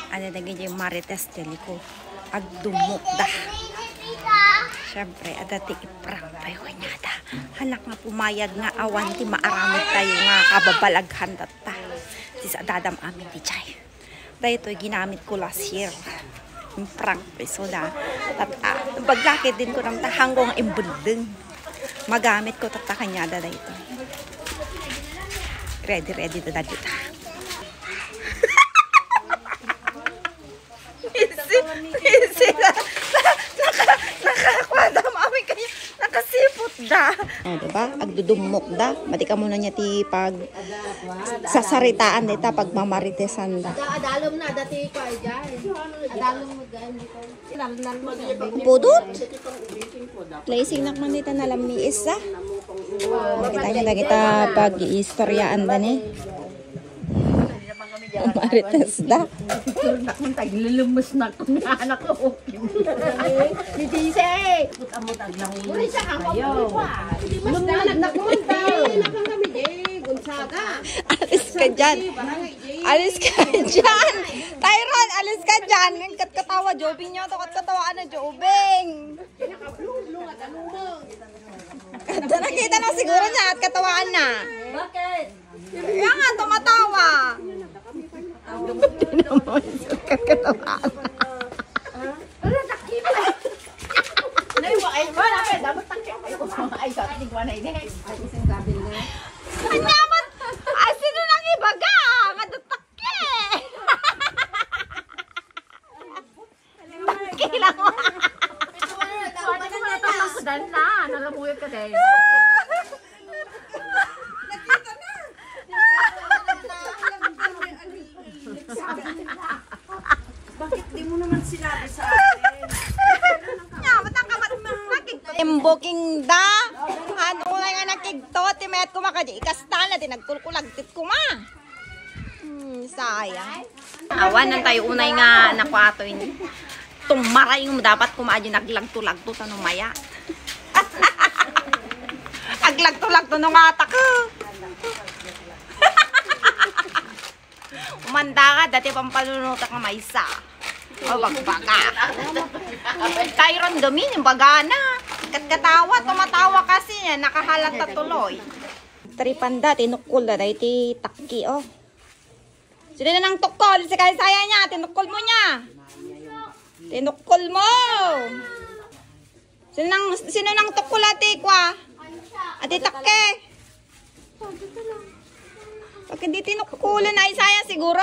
Ano naging yung marites deliko agdumok da. Siyempre, adati iprang pa yung kanyada. Hanak nga pumayag nga awan ti maaramid tayo nga kababalaghan data. Tis adadam amin di chay. Dahil ito'y ginamit ko last year. Yung prank peso da. Baglakit din ko ng tahanggo nga imbundeng. Magamit ko tata kanyada da ito. Ready da dito. Nakakwada mami kayo nakasipot da. Diba? Agdudumok da. Mati ka muna niya ti pag sasaritaan dita pag mamaritesan da. Adalom na dati ko ay dyan. Adalom mo dyan. Pudot. Placing nakman dita nalam ni isa. Nakita niya lagi ta pag iistoryaan da ni. Marites da. Nakon taglulumus na ko nga anak ko. Di Tise. Put-amutag lang yun. Muli siya kang papuwa. Lumunag mo ta. Nakang kami di. Gonzaga. Alis ka dyan. Alis ka dyan. Tyron, alis ka dyan. Katawa, Jobing nyo. Katawa na, Jobing. Nakablong at anumang. Nakita na siguro niya at katawaan na. Bakit? Kaya nga, tumatawa. Katawaan. Kanyaman! Ay, sino nang ibaga? Madutakye! Kilang mo! Dan na, nalamuyot ka din. Nakita na! Bakit di mo naman sinabi sa akin? Imboking da. Ano nga nakigto, timet ko makadi ikastala din nagkulkulagtit ko ma. Sayang. Awan nang tayo unay nga nakuatoy ni. Tumaray mo dapat kumaadyo naglagto-lagto tanong maya. Aglagto-lagto nung ata ko. Umanda ka, dati pampalunutak nga maysa. O bagbaga. Tyron domin yung bagana. Katawa, tumatawa kasi niya, nakahalata tuloy. Tripanda, tinukul na dahil ti takki, oh. Sino na nang tukol? Si Kaysaya niya, tinukol mo niya. Tinukol mo. Sino nang tukol ati kwa? Ati takke. Bakit di tinukulan na Isaya siguro?